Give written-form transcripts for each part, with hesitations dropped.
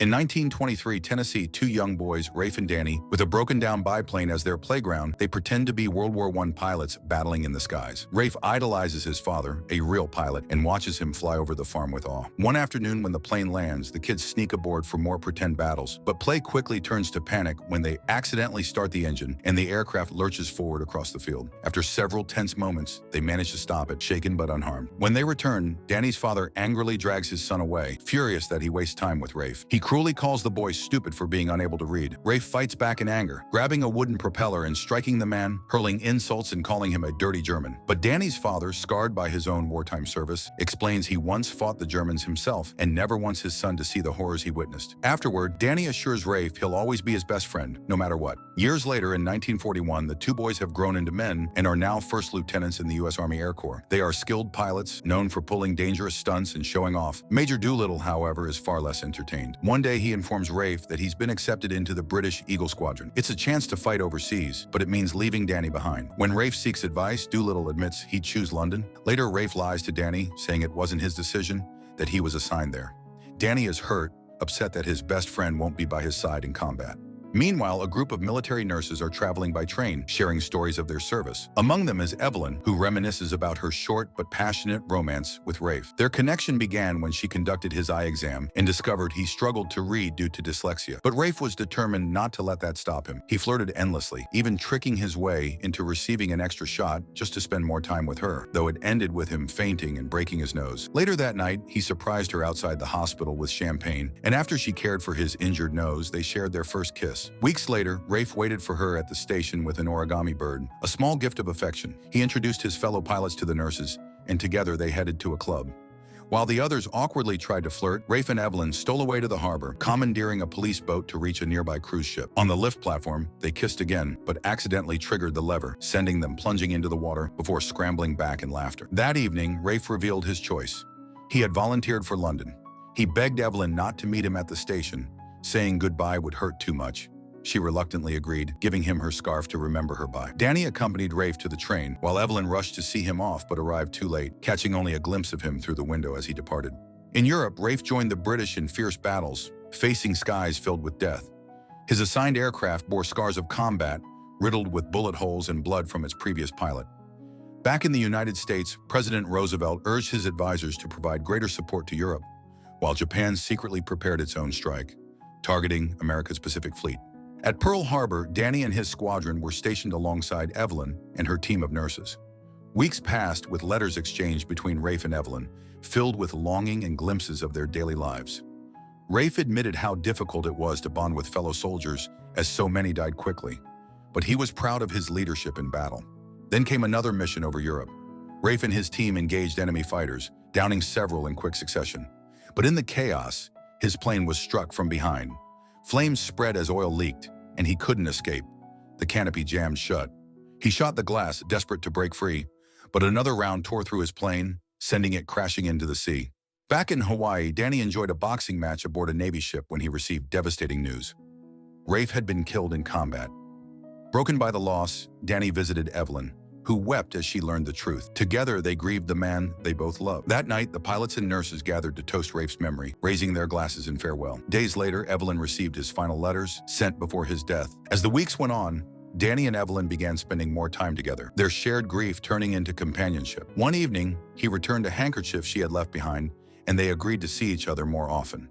In 1923 Tennessee, two young boys, Rafe and Danny, with a broken-down biplane as their playground, they pretend to be World War I pilots battling in the skies. Rafe idolizes his father, a real pilot, and watches him fly over the farm with awe. One afternoon when the plane lands, the kids sneak aboard for more pretend battles, but play quickly turns to panic when they accidentally start the engine and the aircraft lurches forward across the field. After several tense moments, they manage to stop it, shaken but unharmed. When they return, Danny's father angrily drags his son away, furious that he wastes time with Rafe. He cruelly calls the boy stupid for being unable to read. Rafe fights back in anger, grabbing a wooden propeller and striking the man, hurling insults and calling him a dirty German. But Danny's father, scarred by his own wartime service, explains he once fought the Germans himself and never wants his son to see the horrors he witnessed. Afterward, Danny assures Rafe he'll always be his best friend, no matter what. Years later, in 1941, the two boys have grown into men and are now first lieutenants in the U.S. Army Air Corps. They are skilled pilots, known for pulling dangerous stunts and showing off. Major Doolittle, however, is far less entertained. One day, he informs Rafe that he's been accepted into the British Eagle Squadron. It's a chance to fight overseas, but it means leaving Danny behind. When Rafe seeks advice, Doolittle admits he'd choose London. Later, Rafe lies to Danny, saying it wasn't his decision, that he was assigned there. Danny is hurt, upset that his best friend won't be by his side in combat. Meanwhile, a group of military nurses are traveling by train, sharing stories of their service. Among them is Evelyn, who reminisces about her short but passionate romance with Rafe. Their connection began when she conducted his eye exam and discovered he struggled to read due to dyslexia. But Rafe was determined not to let that stop him. He flirted endlessly, even tricking his way into receiving an extra shot just to spend more time with her, though it ended with him fainting and breaking his nose. Later that night, he surprised her outside the hospital with champagne, and after she cared for his injured nose, they shared their first kiss. Weeks later, Rafe waited for her at the station with an origami bird, a small gift of affection. He introduced his fellow pilots to the nurses, and together they headed to a club. While the others awkwardly tried to flirt, Rafe and Evelyn stole away to the harbor, commandeering a police boat to reach a nearby cruise ship. On the lift platform, they kissed again, but accidentally triggered the lever, sending them plunging into the water before scrambling back in laughter. That evening, Rafe revealed his choice. He had volunteered for London. He begged Evelyn not to meet him at the station, saying goodbye would hurt too much. She reluctantly agreed, giving him her scarf to remember her by. Danny accompanied Rafe to the train, while Evelyn rushed to see him off but arrived too late, catching only a glimpse of him through the window as he departed. In Europe, Rafe joined the British in fierce battles, facing skies filled with death. His assigned aircraft bore scars of combat, riddled with bullet holes and blood from its previous pilot. Back in the United States, President Roosevelt urged his advisors to provide greater support to Europe, while Japan secretly prepared its own strike, targeting America's Pacific Fleet. At Pearl Harbor, Danny and his squadron were stationed alongside Evelyn and her team of nurses. Weeks passed with letters exchanged between Rafe and Evelyn, filled with longing and glimpses of their daily lives. Rafe admitted how difficult it was to bond with fellow soldiers, as so many died quickly, but he was proud of his leadership in battle. Then came another mission over Europe. Rafe and his team engaged enemy fighters, downing several in quick succession. But in the chaos, his plane was struck from behind. Flames spread as oil leaked, and he couldn't escape. The canopy jammed shut. He shot the glass, desperate to break free, but another round tore through his plane, sending it crashing into the sea. Back in Hawaii, Danny enjoyed a boxing match aboard a Navy ship when he received devastating news. Rafe had been killed in combat. Broken by the loss, Danny visited Evelyn, who wept as she learned the truth. Together, they grieved the man they both loved. That night, the pilots and nurses gathered to toast Rafe's memory, raising their glasses in farewell. Days later, Evelyn received his final letters, sent before his death. As the weeks went on, Danny and Evelyn began spending more time together, their shared grief turning into companionship. One evening, he returned a handkerchief she had left behind, and they agreed to see each other more often.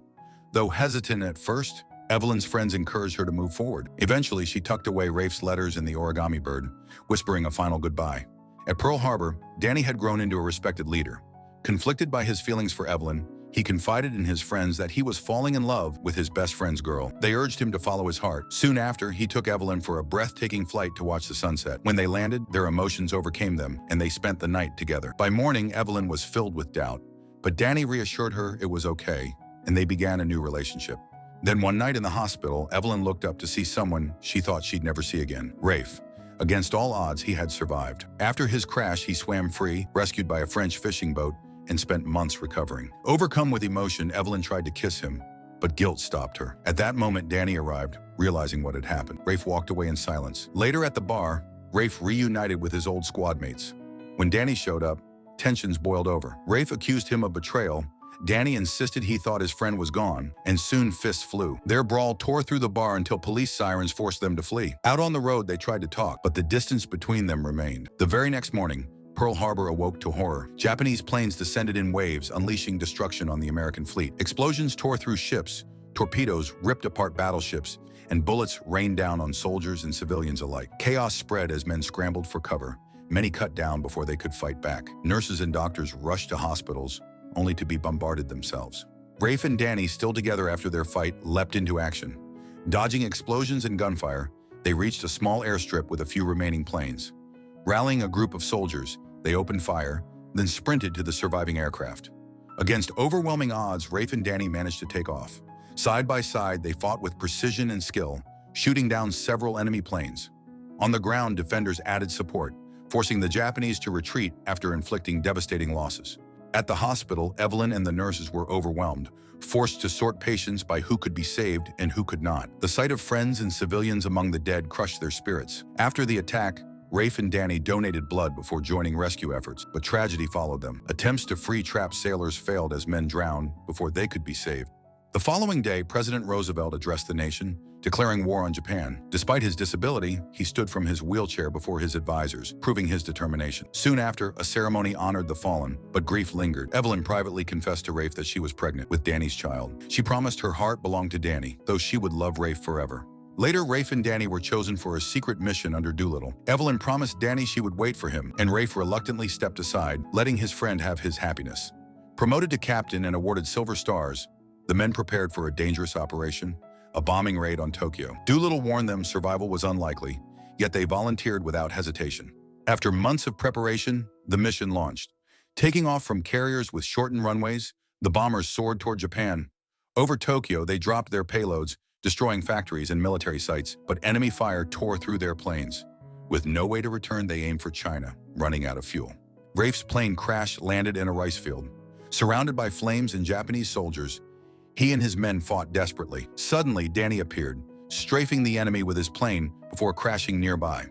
Though hesitant at first, Evelyn's friends encouraged her to move forward. Eventually, she tucked away Rafe's letters in the origami bird, whispering a final goodbye. At Pearl Harbor, Danny had grown into a respected leader. Conflicted by his feelings for Evelyn, he confided in his friends that he was falling in love with his best friend's girl. They urged him to follow his heart. Soon after, he took Evelyn for a breathtaking flight to watch the sunset. When they landed, their emotions overcame them, and they spent the night together. By morning, Evelyn was filled with doubt, but Danny reassured her it was okay, and they began a new relationship. Then one night in the hospital, Evelyn looked up to see someone she thought she'd never see again, Rafe. Against all odds, he had survived. After his crash, he swam free, rescued by a French fishing boat, and spent months recovering. Overcome with emotion, Evelyn tried to kiss him, but guilt stopped her. At that moment, Danny arrived, realizing what had happened. Rafe walked away in silence. Later at the bar, Rafe reunited with his old squad mates. When Danny showed up, tensions boiled over. Rafe accused him of betrayal, Danny insisted he thought his friend was gone, and soon fists flew. Their brawl tore through the bar until police sirens forced them to flee. Out on the road, they tried to talk, but the distance between them remained. The very next morning, Pearl Harbor awoke to horror. Japanese planes descended in waves, unleashing destruction on the American fleet. Explosions tore through ships, torpedoes ripped apart battleships, and bullets rained down on soldiers and civilians alike. Chaos spread as men scrambled for cover. Many cut down before they could fight back. Nurses and doctors rushed to hospitals, only to be bombarded themselves. Rafe and Danny, still together after their fight, leapt into action. Dodging explosions and gunfire, they reached a small airstrip with a few remaining planes. Rallying a group of soldiers, they opened fire, then sprinted to the surviving aircraft. Against overwhelming odds, Rafe and Danny managed to take off. Side by side, they fought with precision and skill, shooting down several enemy planes. On the ground, defenders added support, forcing the Japanese to retreat after inflicting devastating losses. At the hospital, Evelyn and the nurses were overwhelmed, forced to sort patients by who could be saved and who could not. The sight of friends and civilians among the dead crushed their spirits. After the attack, Rafe and Danny donated blood before joining rescue efforts, but tragedy followed them. Attempts to free trapped sailors failed as men drowned before they could be saved. The following day, President Roosevelt addressed the nation, declaring war on Japan. Despite his disability, he stood from his wheelchair before his advisors, proving his determination. Soon after, a ceremony honored the fallen, but grief lingered. Evelyn privately confessed to Rafe that she was pregnant with Danny's child. She promised her heart belonged to Danny, though she would love Rafe forever. Later, Rafe and Danny were chosen for a secret mission under Doolittle. Evelyn promised Danny she would wait for him, and Rafe reluctantly stepped aside, letting his friend have his happiness. Promoted to captain and awarded Silver Stars, the men prepared for a dangerous operation, a bombing raid on Tokyo. Doolittle warned them survival was unlikely, yet they volunteered without hesitation. After months of preparation, the mission launched. Taking off from carriers with shortened runways, the bombers soared toward Japan. Over Tokyo, they dropped their payloads, destroying factories and military sites, but enemy fire tore through their planes. With no way to return, they aimed for China, running out of fuel. Rafe's plane crash-landed in a rice field. Surrounded by flames and Japanese soldiers, he and his men fought desperately. Suddenly, Danny appeared, strafing the enemy with his plane before crashing nearby.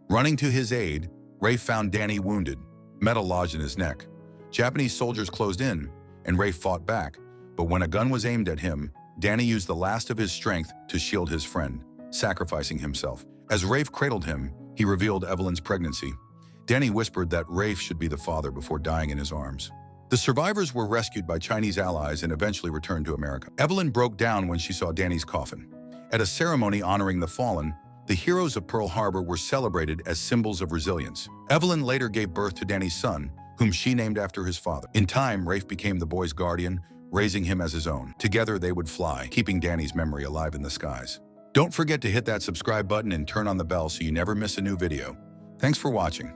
Running to his aid, Rafe found Danny wounded, metal lodged in his neck. Japanese soldiers closed in, and Rafe fought back, but when a gun was aimed at him, Danny used the last of his strength to shield his friend, sacrificing himself. As Rafe cradled him, he revealed Evelyn's pregnancy. Danny whispered that Rafe should be the father before dying in his arms. The survivors were rescued by Chinese allies and eventually returned to America. Evelyn broke down when she saw Danny's coffin. At a ceremony honoring the fallen, the heroes of Pearl Harbor were celebrated as symbols of resilience. Evelyn later gave birth to Danny's son, whom she named after his father. In time, Rafe became the boy's guardian, raising him as his own. Together, they would fly, keeping Danny's memory alive in the skies. Don't forget to hit that subscribe button and turn on the bell so you never miss a new video. Thanks for watching.